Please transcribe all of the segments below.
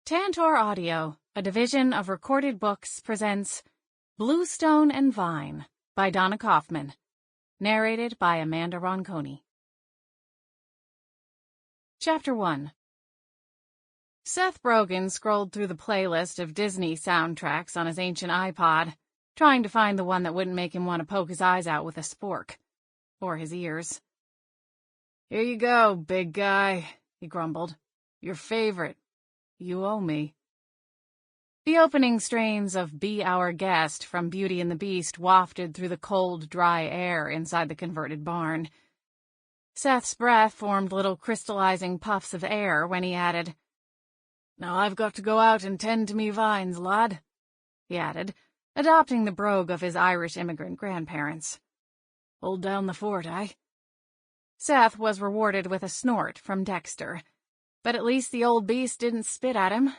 Tantor Audio, a division of Recorded Books, presents Bluestone and Vine by Donna Kauffman, narrated by Amanda Ronconi. Chapter 1. Seth Brogan scrolled through the playlist of Disney soundtracks on his ancient iPod, trying to find the one that wouldn't make him want to poke his eyes out with a spork. Or his ears. "Here you go, big guy," he grumbled. "Your favorite. You owe me." The opening strains of Be Our Guest from Beauty and the Beast wafted through the cold, dry air inside the converted barn. Seth's breath formed little crystallizing puffs of air when he added, "Now I've got to go out and tend to me vines, lad," he added, adopting the brogue of his Irish immigrant grandparents. "Hold down the fort, eh?" Seth was rewarded with a snort from Dexter. But at least the old beast didn't spit at him.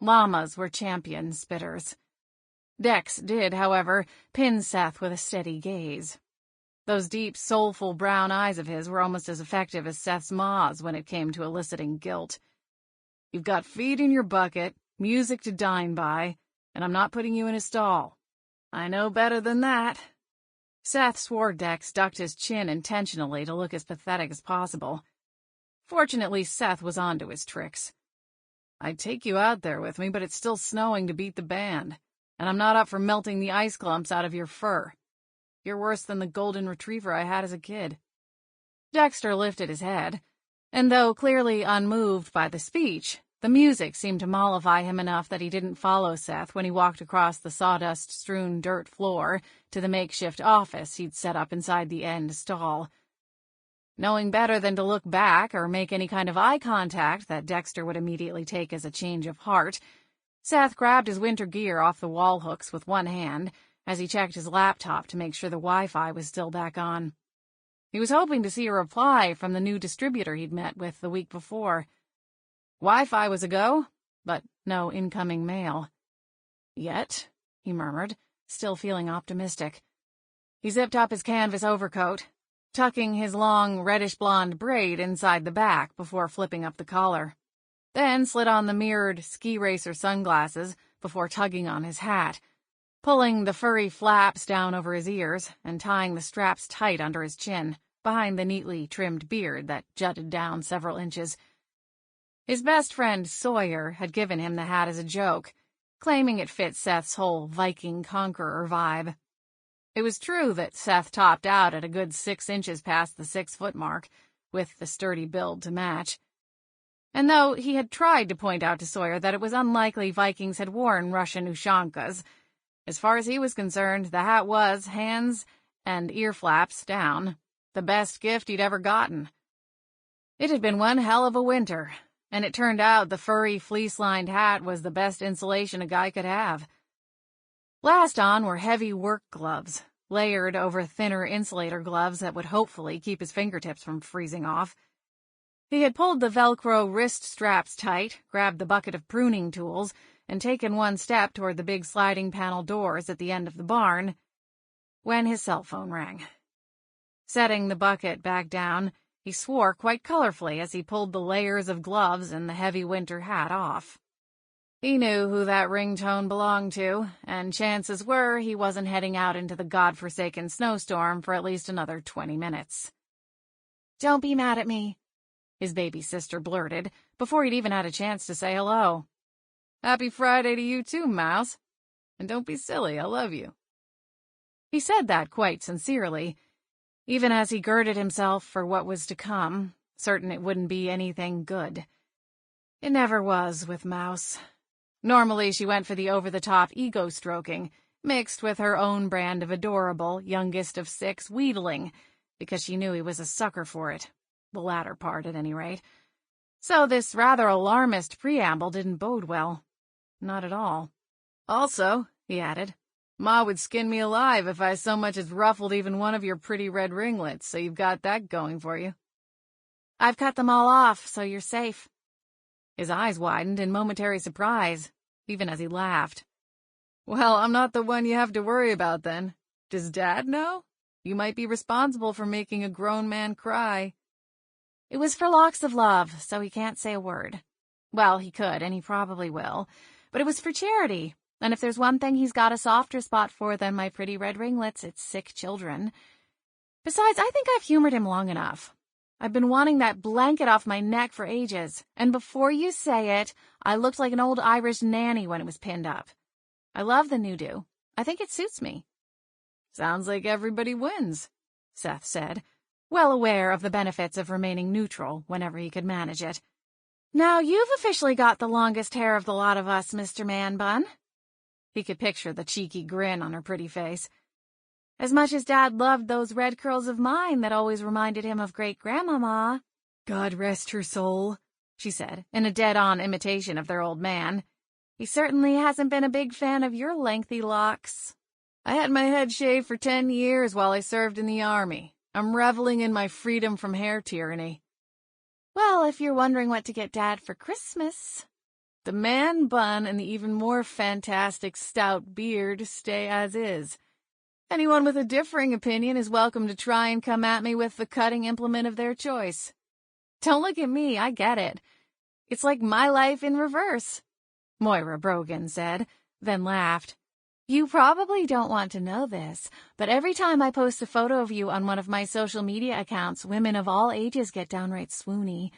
Llamas were champion spitters. Dex did, however, pin Seth with a steady gaze. Those deep, soulful brown eyes of his were almost as effective as Seth's maws when it came to eliciting guilt. "You've got feed in your bucket, music to dine by, and I'm not putting you in a stall. I know better than that." Seth swore Dex ducked his chin intentionally to look as pathetic as possible. Fortunately, Seth was onto his tricks. "I'd take you out there with me, but it's still snowing to beat the band, and I'm not up for melting the ice clumps out of your fur. You're worse than the golden retriever I had as a kid." Dexter lifted his head, and though clearly unmoved by the speech, the music seemed to mollify him enough that he didn't follow Seth when he walked across the sawdust-strewn dirt floor to the makeshift office he'd set up inside the end stall. Knowing better than to look back or make any kind of eye contact that Dexter would immediately take as a change of heart, Seth grabbed his winter gear off the wall hooks with one hand as he checked his laptop to make sure the Wi-Fi was still back on. He was hoping to see a reply from the new distributor he'd met with the week before. Wi-Fi was a go, but no incoming mail. "Yet," he murmured, still feeling optimistic. He zipped up his canvas overcoat, tucking his long, reddish-blonde braid inside the back before flipping up the collar, then slid on the mirrored ski racer sunglasses before tugging on his hat, pulling the furry flaps down over his ears and tying the straps tight under his chin, behind the neatly trimmed beard that jutted down several inches. His best friend Sawyer had given him the hat as a joke, claiming it fit Seth's whole Viking conqueror vibe. It was true that Seth topped out at a good 6 inches past the 6-foot mark, with the sturdy build to match. And though he had tried to point out to Sawyer that it was unlikely Vikings had worn Russian ushankas, as far as he was concerned, the hat was, hands and ear flaps down, the best gift he'd ever gotten. It had been one hell of a winter, and it turned out the furry, fleece-lined hat was the best insulation a guy could have. Last on were heavy work gloves, layered over thinner insulator gloves that would hopefully keep his fingertips from freezing off. He had pulled the Velcro wrist straps tight, grabbed the bucket of pruning tools, and taken one step toward the big sliding panel doors at the end of the barn, when his cell phone rang. Setting the bucket back down, he swore quite colorfully as he pulled the layers of gloves and the heavy winter hat off. He knew who that ringtone belonged to, and chances were he wasn't heading out into the godforsaken snowstorm for at least another 20 minutes. "Don't be mad at me," his baby sister blurted, before he'd even had a chance to say hello. "Happy Friday to you too, Mouse. And don't be silly, I love you." He said that quite sincerely, even as he girded himself for what was to come, certain it wouldn't be anything good. It never was with Mouse. Normally she went for the over-the-top ego-stroking, mixed with her own brand of adorable, youngest of 6 wheedling, because she knew he was a sucker for it, the latter part at any rate. So this rather alarmist preamble didn't bode well. Not at all. "Also," he added, "Ma would skin me alive if I so much as ruffled even one of your pretty red ringlets, so you've got that going for you." "I've cut them all off, so you're safe." His eyes widened in momentary surprise, even as he laughed. "Well, I'm not the one you have to worry about, then. Does Dad know? You might be responsible for making a grown man cry." "It was for locks of love, so he can't say a word." Well, he could, and he probably will. But it was for charity. And if there's one thing he's got a softer spot for than my pretty red ringlets, it's sick children. Besides, I think I've humored him long enough. I've been wanting that blanket off my neck for ages, and before you say it, I looked like an old Irish nanny when it was pinned up. I love the new-do. I think it suits me. Sounds like everybody wins, Seth said, well aware of the benefits of remaining neutral whenever he could manage it. Now you've officially got the longest hair of the lot of us, Mr. Man-Bun. He could picture the cheeky grin on her pretty face. As much as Dad loved those red curls of mine that always reminded him of great-grandmama. God rest her soul, she said, in a dead-on imitation of their old man. He certainly hasn't been a big fan of your lengthy locks. I had my head shaved for 10 years while I served in the army. I'm reveling in my freedom from hair tyranny. Well, if you're wondering what to get Dad for Christmas, the man bun and the even more fantastic stout beard stay as is. Anyone with a differing opinion is welcome to try and come at me with the cutting implement of their choice. Don't look at me, I get it. It's like my life in reverse, Moira Brogan said, then laughed. You probably don't want to know this, but every time I post a photo of you on one of my social media accounts, women of all ages get downright swoony.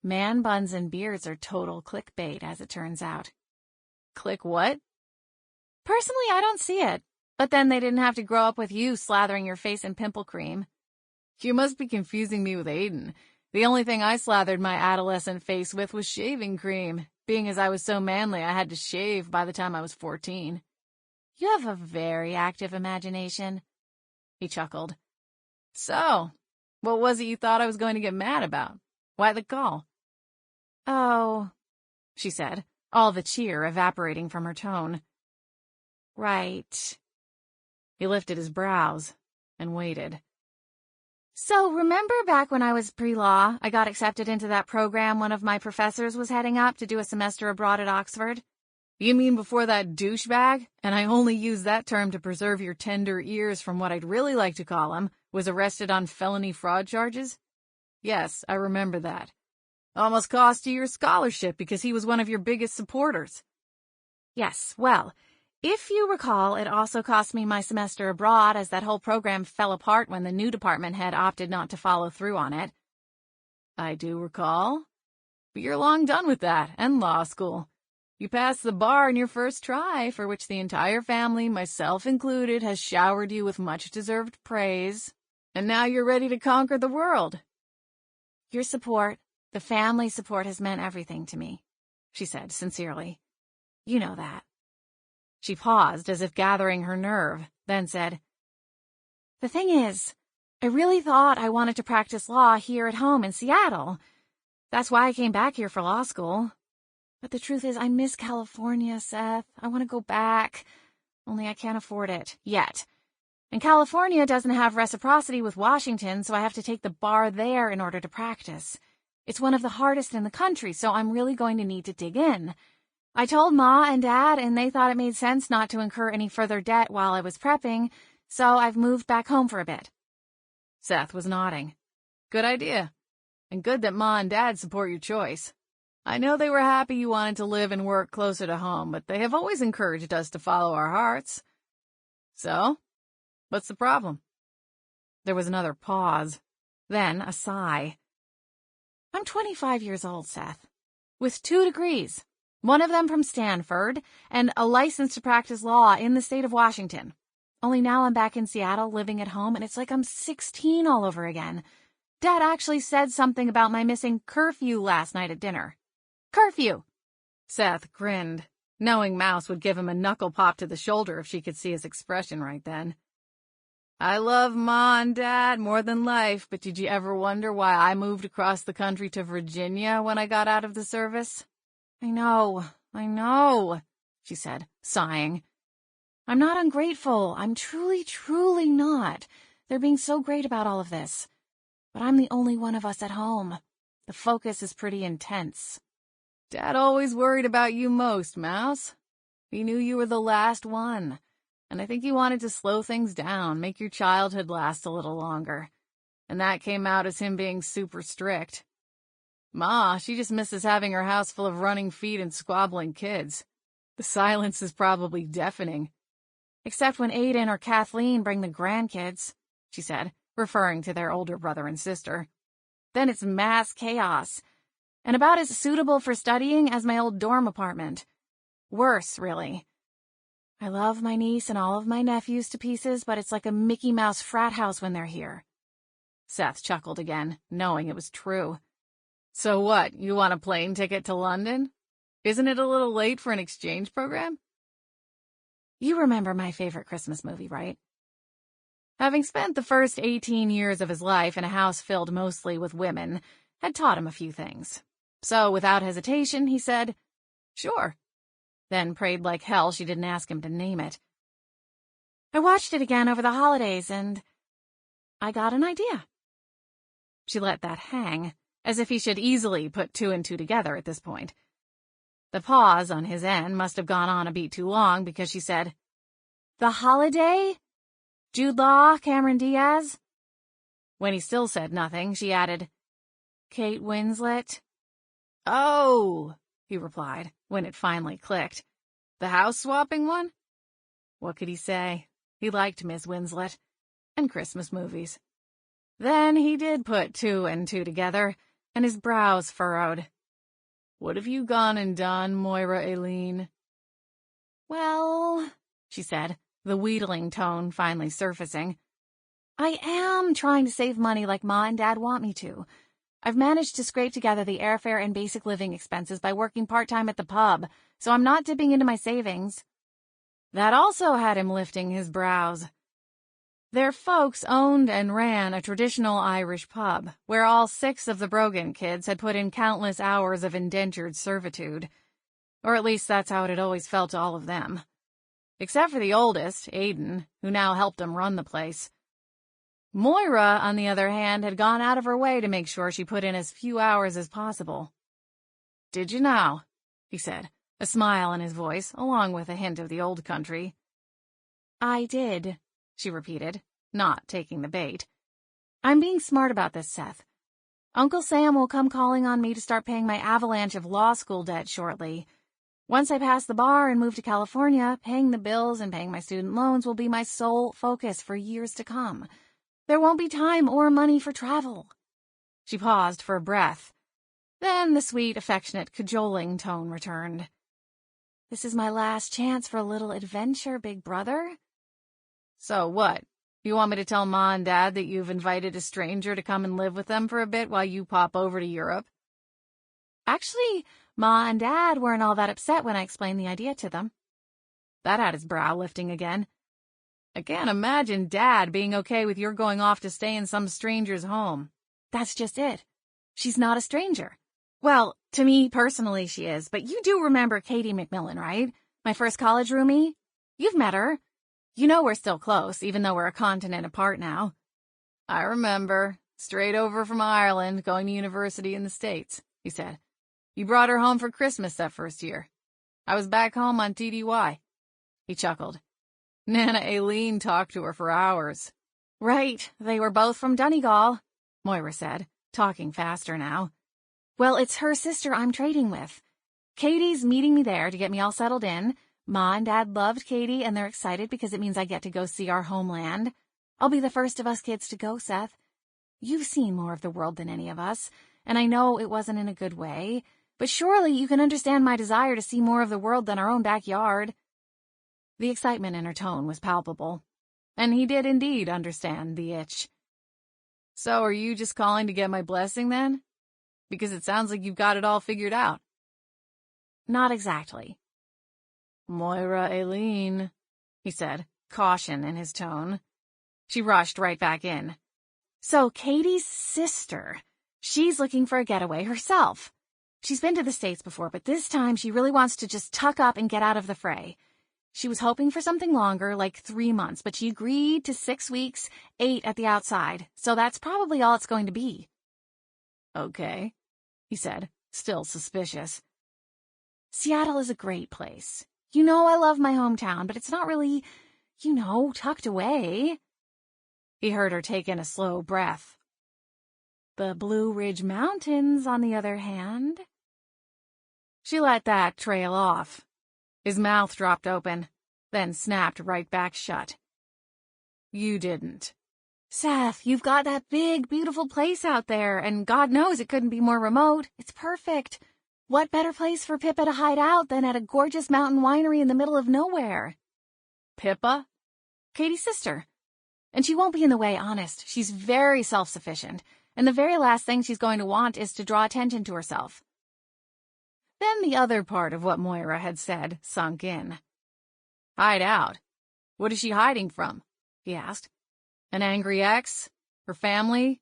Man buns and beards are total clickbait, as it turns out. Click what? Personally, I don't see it. But then they didn't have to grow up with you slathering your face in pimple cream. You must be confusing me with Aiden. The only thing I slathered my adolescent face with was shaving cream, being as I was so manly I had to shave by the time I was 14. You have a very active imagination. He chuckled. So, what was it you thought I was going to get mad about? Why the call? Oh, she said, all the cheer evaporating from her tone. Right. He lifted his brows and waited. So, remember back when I was pre-law, I got accepted into that program one of my professors was heading up to do a semester abroad at Oxford? You mean before that douchebag, and I only use that term to preserve your tender ears from what I'd really like to call him, was arrested on felony fraud charges? Yes, I remember that. Almost cost you your scholarship because he was one of your biggest supporters. Yes, well, if you recall, it also cost me my semester abroad as that whole program fell apart when the new department head opted not to follow through on it. I do recall. But you're long done with that, and law school. You passed the bar in your first try, for which the entire family, myself included, has showered you with much-deserved praise. And now you're ready to conquer the world. Your support, the family support, has meant everything to me, she said sincerely. You know that. She paused as if gathering her nerve, then said, The thing is, I really thought I wanted to practice law here at home in Seattle. That's why I came back here for law school. But the truth is, I miss California, Seth. I want to go back. Only I can't afford it. Yet. And California doesn't have reciprocity with Washington, so I have to take the bar there in order to practice. It's one of the hardest in the country, so I'm really going to need to dig in. I told Ma and Dad, and they thought it made sense not to incur any further debt while I was prepping, so I've moved back home for a bit. Seth was nodding. Good idea. And good that Ma and Dad support your choice. I know they were happy you wanted to live and work closer to home, but they have always encouraged us to follow our hearts. So, what's the problem? There was another pause, then a sigh. I'm 25 years old, Seth, with 2 degrees, one of them from Stanford, and a license to practice law in the state of Washington. Only now I'm back in Seattle living at home, and it's like I'm 16 all over again. Dad actually said something about my missing curfew last night at dinner. Curfew! Seth grinned, knowing Mouse would give him a knuckle pop to the shoulder if she could see his expression right then. I love Ma and Dad more than life, but did you ever wonder why I moved across the country to Virginia when I got out of the service? I know, she said, sighing. I'm not ungrateful. I'm truly, truly not. They're being so great about all of this. But I'm the only one of us at home. The focus is pretty intense. Dad always worried about you most, Mouse. He knew you were the last one, and I think he wanted to slow things down, make your childhood last a little longer. And that came out as him being super strict. Ma, she just misses having her house full of running feet and squabbling kids. The silence is probably deafening. Except when Aiden or Kathleen bring the grandkids, she said, referring to their older brother and sister. Then it's mass chaos, and about as suitable for studying as my old dorm apartment. Worse, really. I love my niece and all of my nephews to pieces, but it's like a Mickey Mouse frat house when they're here. Seth chuckled again, knowing it was true. So what, you want a plane ticket to London? Isn't it a little late for an exchange program? You remember my favorite Christmas movie, right? Having spent the first 18 years of his life in a house filled mostly with women, had taught him a few things. So, without hesitation, he said, "Sure." Then prayed like hell she didn't ask him to name it. I watched it again over the holidays, and I got an idea. She let that hang, as if he should easily put two and two together at this point. The pause on his end must have gone on a beat too long, because she said, "The holiday? Jude Law, Cameron Diaz?" When he still said nothing, she added, "Kate Winslet?" "Oh," he replied, when it finally clicked. "The house-swapping one?" What could he say? He liked Miss Winslet. And Christmas movies. Then he did put two and two together, and his brows furrowed. "What have you gone and done, Moira Aileen?" "Well," she said, the wheedling tone finally surfacing, "I am trying to save money like Ma and Dad want me to. I've managed to scrape together the airfare and basic living expenses by working part-time at the pub, so I'm not dipping into my savings." That also had him lifting his brows. Their folks owned and ran a traditional Irish pub, where all 6 of the Brogan kids had put in countless hours of indentured servitude. Or at least that's how it had always felt to all of them. Except for the oldest, Aiden, who now helped them run the place. Moira, on the other hand, had gone out of her way to make sure she put in as few hours as possible. "Did you now?" he said, a smile in his voice, along with a hint of the old country. "I did," she repeated, not taking the bait. "I'm being smart about this, Seth. Uncle Sam will come calling on me to start paying my avalanche of law school debt shortly. Once I pass the bar and move to California, paying the bills and paying my student loans will be my sole focus for years to come. There won't be time or money for travel." She paused for a breath. Then the sweet, affectionate, cajoling tone returned. "This is my last chance for a little adventure, big brother." "So what? You want me to tell Ma and Dad that you've invited a stranger to come and live with them for a bit while you pop over to Europe?" Actually, Ma and Dad weren't all that upset when I explained the idea to them. That had his brow lifting again. "I can't imagine Dad being okay with your going off to stay in some stranger's home." "That's just it. She's not a stranger. Well, to me personally she is, but you do remember Katie MacMillan, right? My first college roomie? You've met her. You know we're still close, even though we're a continent apart now." "I remember. Straight over from Ireland, going to university in the States," he said. "You brought her home for Christmas that first year. I was back home on TDY." He chuckled. "Nana Aileen talked to her for hours." "Right, they were both from Donegal," Moira said, talking faster now. "Well, it's her sister I'm trading with. Katie's meeting me there to get me all settled in. Ma and Dad loved Katie, and they're excited because it means I get to go see our homeland. I'll be the first of us kids to go, Seth. You've seen more of the world than any of us, and I know it wasn't in a good way, but surely you can understand my desire to see more of the world than our own backyard." The excitement in her tone was palpable, and he did indeed understand the itch. "So are you just calling to get my blessing, then? Because it sounds like you've got it all figured out." "Not exactly." "Moira Aileen," he said, caution in his tone. She rushed right back in. "So Katie's sister, she's looking for a getaway herself. She's been to the States before, but this time she really wants to just tuck up and get out of the fray. She was hoping for something longer, like 3 months, but she agreed to 6 weeks, 8 at the outside, so that's probably all it's going to be." "Okay," he said, still suspicious. "Seattle is a great place. You know I love my hometown, but it's not really, tucked away." He heard her take in a slow breath. The Blue Ridge Mountains, on the other hand. She let that trail off. His mouth dropped open, then snapped right back shut. You didn't. Seth, you've got that big, beautiful place out there, and God knows it couldn't be more remote. It's perfect. What better place for Pippa to hide out than at a gorgeous mountain winery in the middle of nowhere? Pippa? Katie's sister. And she won't be in the way, honest. She's very self-sufficient, and the very last thing she's going to want is to draw attention to herself. Then the other part of what Moira had said sunk in. Hide out? What is she hiding from? He asked. An angry ex? Her family?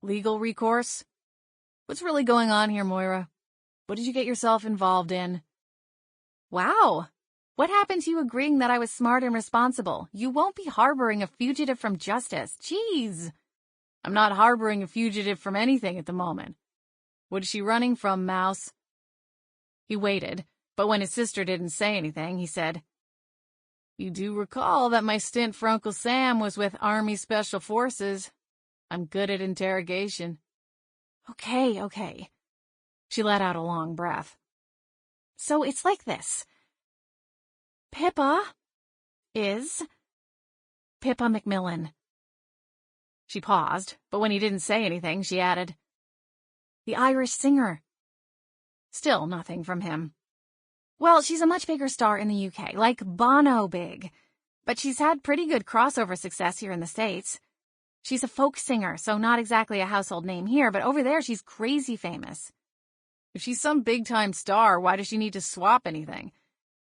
Legal recourse? What's really going on here, Moira? What did you get yourself involved in? Wow! What happened to you agreeing that I was smart and responsible? You won't be harboring a fugitive from justice. Jeez! I'm not harboring a fugitive from anything at the moment. What is she running from, Mouse? He waited, but when his sister didn't say anything, he said, You do recall that my stint for Uncle Sam was with Army Special Forces. I'm good at interrogation. Okay. She let out a long breath. So it's like this. Pippa is Pippa MacMillan. She paused, but when he didn't say anything, she added, The Irish singer. Still nothing from him. Well, she's a much bigger star in the UK, like Bono big. But she's had pretty good crossover success here in the States. She's a folk singer, so not exactly a household name here, but over there she's crazy famous. If she's some big-time star, why does she need to swap anything?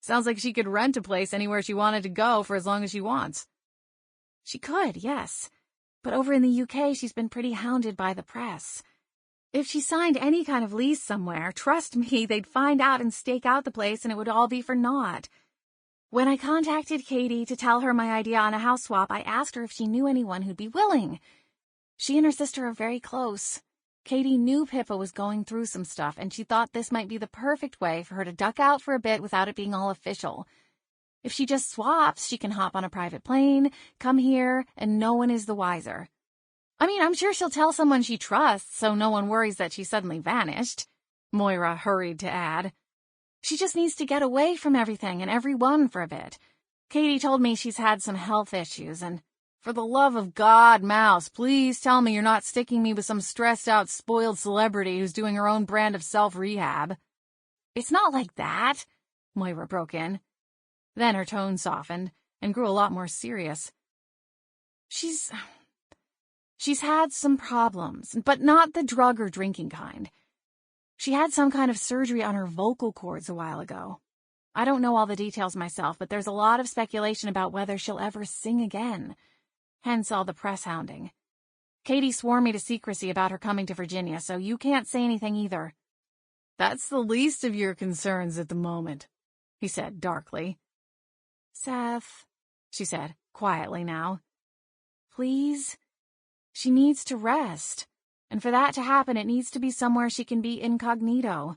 Sounds like she could rent a place anywhere she wanted to go for as long as she wants. She could, yes. But over in the UK, she's been pretty hounded by the press. If she signed any kind of lease somewhere, trust me, they'd find out and stake out the place and it would all be for naught. When I contacted Katie to tell her my idea on a house swap, I asked her if she knew anyone who'd be willing. She and her sister are very close. Katie knew Pippa was going through some stuff, and she thought this might be the perfect way for her to duck out for a bit without it being all official. If she just swaps, she can hop on a private plane, come here, and no one is the wiser. I mean, I'm sure she'll tell someone she trusts, so no one worries that she suddenly vanished, Moira hurried to add. She just needs to get away from everything and everyone for a bit. Katie told me she's had some health issues, and for the love of God, Mouse, please tell me you're not sticking me with some stressed-out, spoiled celebrity who's doing her own brand of self-rehab. It's not like that, Moira broke in. Then her tone softened and grew a lot more serious. She's had some problems, but not the drug or drinking kind. She had some kind of surgery on her vocal cords a while ago. I don't know all the details myself, but there's a lot of speculation about whether she'll ever sing again. Hence all the press hounding. Katie swore me to secrecy about her coming to Virginia, so you can't say anything either. That's the least of your concerns at the moment, he said darkly. Seth, she said quietly now. Please? She needs to rest, and for that to happen, it needs to be somewhere she can be incognito.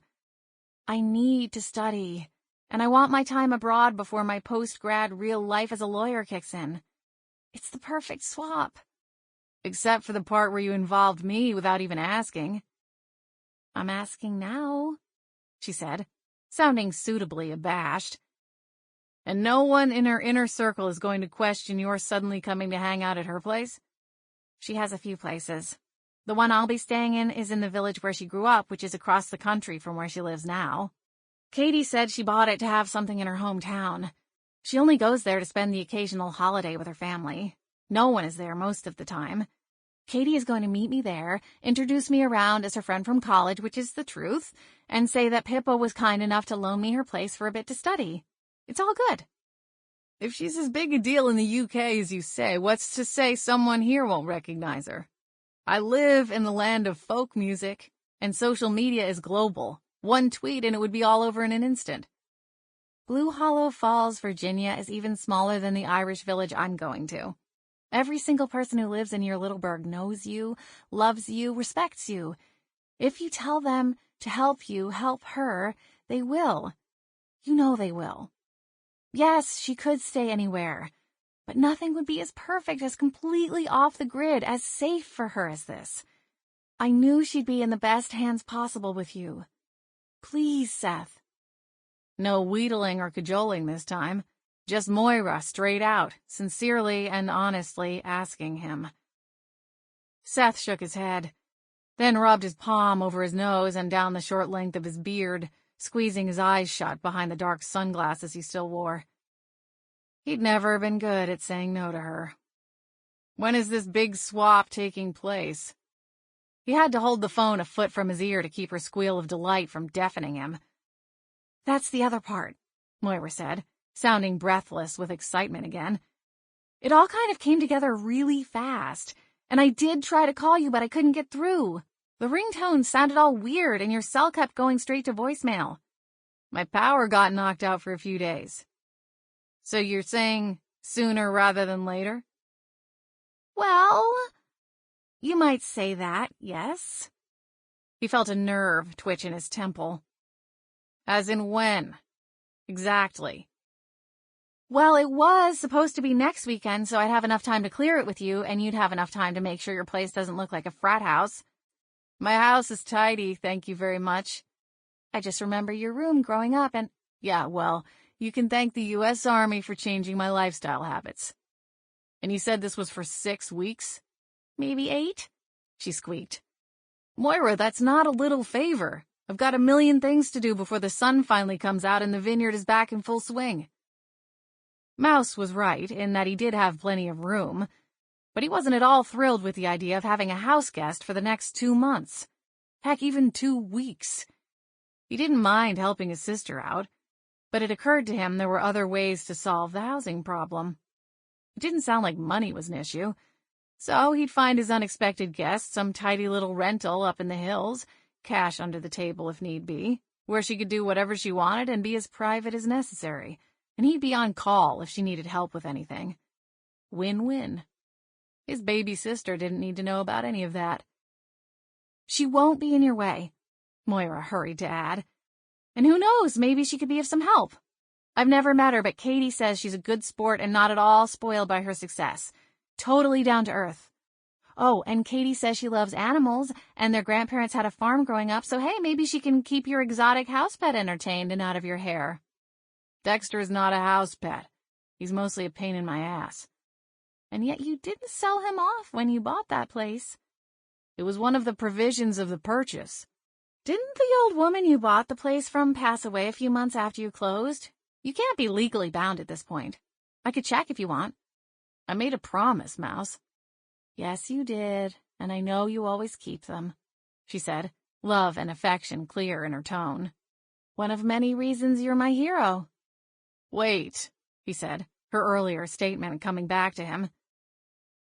I need to study, and I want my time abroad before my post-grad real life as a lawyer kicks in. It's the perfect swap. Except for the part where you involved me without even asking. I'm asking now, she said, sounding suitably abashed. And no one in her inner circle is going to question your suddenly coming to hang out at her place? She has a few places. The one I'll be staying in is in the village where she grew up, which is across the country from where she lives now. Katie said she bought it to have something in her hometown. She only goes there to spend the occasional holiday with her family. No one is there most of the time. Katie is going to meet me there, introduce me around as her friend from college, which is the truth, and say that Pippa was kind enough to loan me her place for a bit to study. It's all good. If she's as big a deal in the UK as you say, what's to say someone here won't recognize her? I live in the land of folk music, and social media is global. One tweet and it would be all over in an instant. Blue Hollow Falls, Virginia is even smaller than the Irish village I'm going to. Every single person who lives in your little burg knows you, loves you, respects you. If you tell them to help you help her, they will. You know they will. Yes, she could stay anywhere, but nothing would be as perfect, as completely off the grid, as safe for her as this. I knew she'd be in the best hands possible with you. Please, Seth. No wheedling or cajoling this time. Just Moira straight out, sincerely and honestly asking him. Seth shook his head, then rubbed his palm over his nose and down the short length of his beard, squeezing his eyes shut behind the dark sunglasses he still wore. He'd never been good at saying no to her. When is this big swap taking place? He had to hold the phone a foot from his ear to keep her squeal of delight from deafening him. That's the other part, Moira said, sounding breathless with excitement again. It all kind of came together really fast, and I did try to call you, but I couldn't get through. The ringtone sounded all weird, and your cell kept going straight to voicemail. My power got knocked out for a few days. So you're saying sooner rather than later? Well, you might say that, yes. He felt a nerve twitch in his temple. As in when? Exactly. Well, it was supposed to be next weekend, so I'd have enough time to clear it with you, and you'd have enough time to make sure your place doesn't look like a frat house. My house is tidy, thank you very much. I just remember your room growing up, and... Yeah, well, you can thank the U.S. Army for changing my lifestyle habits. And you said this was for 6 weeks? Maybe 8? She squeaked. Moira, that's not a little favor. I've got a million things to do before the sun finally comes out and the vineyard is back in full swing. Mouse was right in that he did have plenty of room, but he wasn't at all thrilled with the idea of having a house guest for the next 2 months. Heck, even 2 weeks. He didn't mind helping his sister out, but it occurred to him there were other ways to solve the housing problem. It didn't sound like money was an issue, so he'd find his unexpected guest some tidy little rental up in the hills, cash under the table if need be, where she could do whatever she wanted and be as private as necessary, and he'd be on call if she needed help with anything. Win-win. His baby sister didn't need to know about any of that. She won't be in your way, Moira hurried to add. And who knows, maybe she could be of some help. I've never met her, but Katie says she's a good sport and not at all spoiled by her success. Totally down to earth. Oh, and Katie says she loves animals, and their grandparents had a farm growing up, so hey, maybe she can keep your exotic house pet entertained and out of your hair. Dexter's not a house pet. He's mostly a pain in my ass. And yet you didn't sell him off when you bought that place. It was one of the provisions of the purchase. Didn't the old woman you bought the place from pass away a few months after you closed? You can't be legally bound at this point. I could check if you want. I made a promise, Mouse. Yes, you did, and I know you always keep them, she said, love and affection clear in her tone. One of many reasons you're my hero. Wait, he said, her earlier statement coming back to him.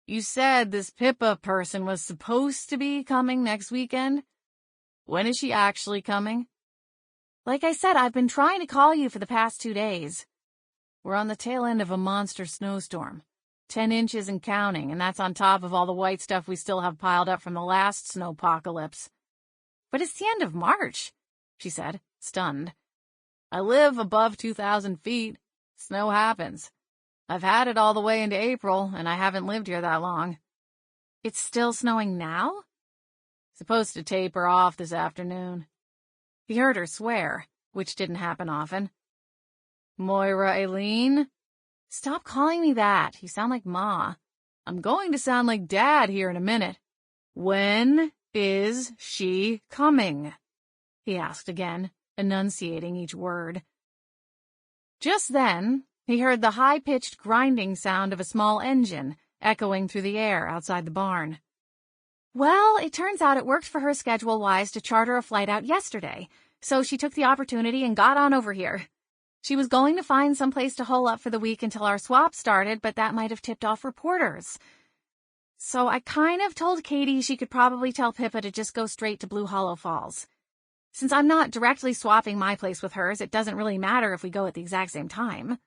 You said this Pippa person was supposed to be coming next weekend? When is she actually coming? Like I said, I've been trying to call you for the past 2 days. We're on the tail end of a monster snowstorm. 10 inches and counting, and that's on top of all the white stuff we still have piled up from the last snowpocalypse. But it's the end of March, she said, stunned. I live above 2,000 feet. Snow happens. I've had it all the way into April, and I haven't lived here that long. It's still snowing now? Supposed to taper off this afternoon. He heard her swear, which didn't happen often. Moira Aileen? Stop calling me that. You sound like Ma. I'm going to sound like Dad here in a minute. When is she coming? He asked again, enunciating each word. Just then, he heard the high-pitched grinding sound of a small engine echoing through the air outside the barn. Well, it turns out it worked for her schedule-wise to charter a flight out yesterday, so she took the opportunity and got on over here. She was going to find some place to hole up for the week until our swap started, but that might have tipped off reporters. So I kind of told Katie she could probably tell Pippa to just go straight to Blue Hollow Falls. Since I'm not directly swapping my place with hers, it doesn't really matter if we go at the exact same time.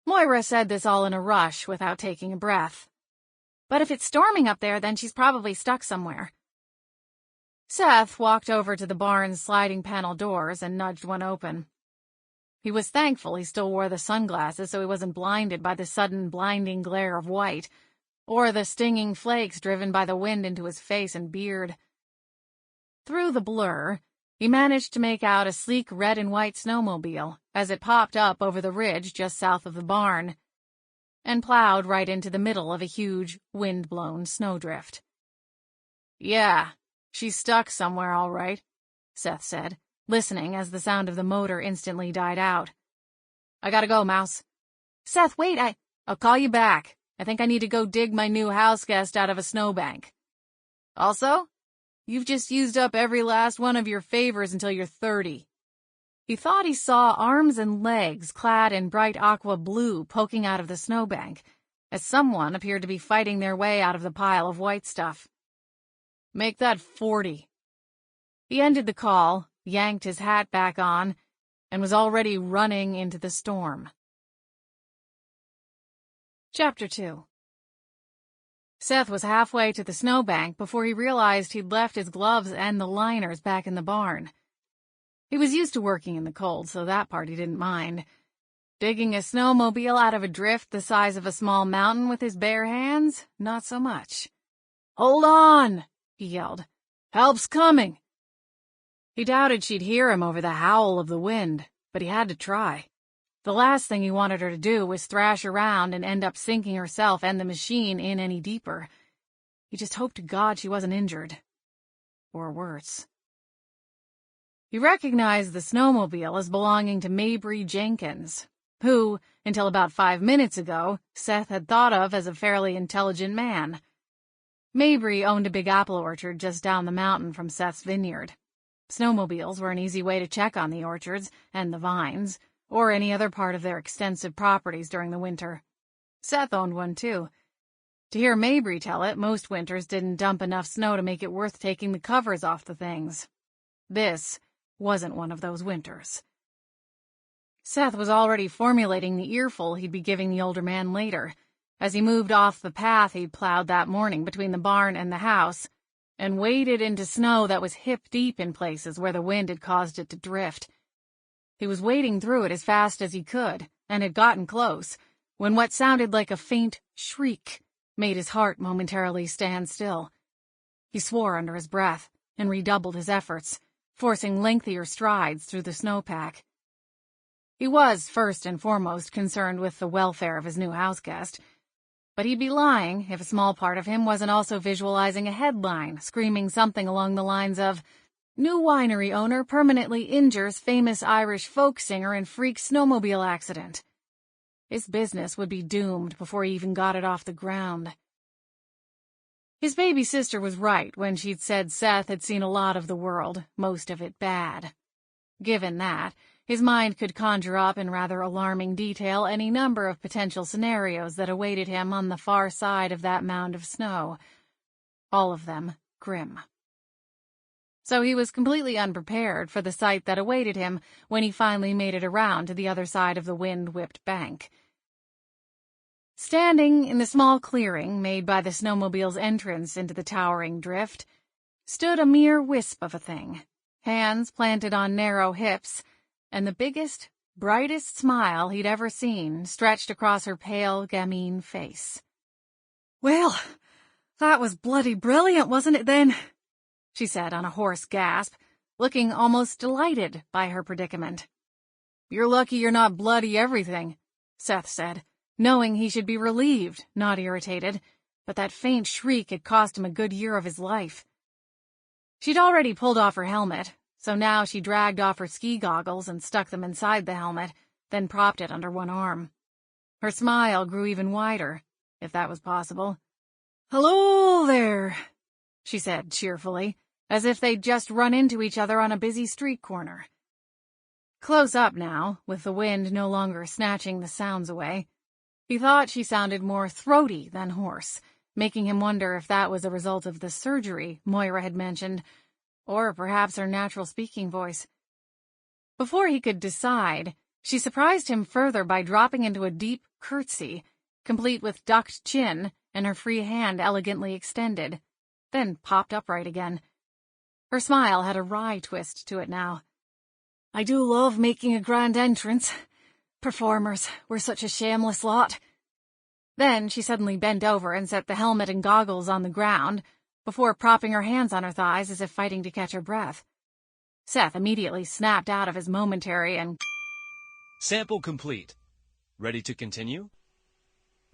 Moira said this all in a rush without taking a breath. But if it's storming up there, then she's probably stuck somewhere. Seth walked over to the barn's sliding panel doors and nudged one open. He was thankful he still wore the sunglasses so he wasn't blinded by the sudden blinding glare of white, or the stinging flakes driven by the wind into his face and beard. Through the blur, he managed to make out a sleek red and white snowmobile as it popped up over the ridge just south of the barn and plowed right into the middle of a huge, wind-blown snowdrift. "Yeah, she's stuck somewhere all right," Seth said, listening as the sound of the motor instantly died out. "I gotta go, Mouse." "Seth, wait, I'll call you back. I think I need to go dig my new house guest out of a snowbank. Also, you've just used up every last one of your favors until you're 30. He thought he saw arms and legs clad in bright aqua blue poking out of the snowbank, as someone appeared to be fighting their way out of the pile of white stuff. "Make that 40. He ended the call, yanked his hat back on, and was already running into the storm. Chapter 2. Seth was halfway to the snowbank before he realized he'd left his gloves and the liners back in the barn. He was used to working in the cold, so that part he didn't mind. Digging a snowmobile out of a drift the size of a small mountain with his bare hands? Not so much. "Hold on!" he yelled. "Help's coming!" He doubted she'd hear him over the howl of the wind, but he had to try. The last thing he wanted her to do was thrash around and end up sinking herself and the machine in any deeper. He just hoped to God she wasn't injured. Or worse. He recognized the snowmobile as belonging to Mabry Jenkins, who, until about 5 minutes ago, Seth had thought of as a fairly intelligent man. Mabry owned a big apple orchard just down the mountain from Seth's vineyard. Snowmobiles were an easy way to check on the orchards and the vines, or any other part of their extensive properties during the winter. Seth owned one, too. To hear Mabry tell it, most winters didn't dump enough snow to make it worth taking the covers off the things. This wasn't one of those winters. Seth was already formulating the earful he'd be giving the older man later, as he moved off the path he'd plowed that morning between the barn and the house, and waded into snow that was hip-deep in places where the wind had caused it to drift. He was wading through it as fast as he could, and had gotten close, when what sounded like a faint shriek made his heart momentarily stand still. He swore under his breath, and redoubled his efforts, forcing lengthier strides through the snowpack. He was, first and foremost, concerned with the welfare of his new houseguest, but he'd be lying if a small part of him wasn't also visualizing a headline screaming something along the lines of, "New winery owner permanently injures famous Irish folk singer in freak snowmobile accident." His business would be doomed before he even got it off the ground. His baby sister was right when she'd said Seth had seen a lot of the world, most of it bad. Given that, his mind could conjure up in rather alarming detail any number of potential scenarios that awaited him on the far side of that mound of snow, all of them grim. So he was completely unprepared for the sight that awaited him when he finally made it around to the other side of the wind-whipped bank. Standing in the small clearing made by the snowmobile's entrance into the towering drift, stood a mere wisp of a thing, hands planted on narrow hips, and the biggest, brightest smile he'd ever seen stretched across her pale, gamine face. "Well, that was bloody brilliant, wasn't it then?" she said on a hoarse gasp, looking almost delighted by her predicament. "You're lucky you're not bloody everything," Seth said, knowing he should be relieved, not irritated, but that faint shriek had cost him a good year of his life. She'd already pulled off her helmet, so now she dragged off her ski goggles and stuck them inside the helmet, then propped it under one arm. Her smile grew even wider, if that was possible. "Hello there," she said cheerfully, as if they'd just run into each other on a busy street corner. Close up now, with the wind no longer snatching the sounds away, he thought she sounded more throaty than hoarse, making him wonder if that was a result of the surgery Moira had mentioned, or perhaps her natural speaking voice. Before he could decide, she surprised him further by dropping into a deep curtsy, complete with ducked chin and her free hand elegantly extended, then popped upright again. Her smile had a wry twist to it now. "I do love making a grand entrance. Performers, we're such a shameless lot." Then she suddenly bent over and set the helmet and goggles on the ground, before propping her hands on her thighs as if fighting to catch her breath. Seth immediately snapped out of his momentary and... Sample complete. Ready to continue?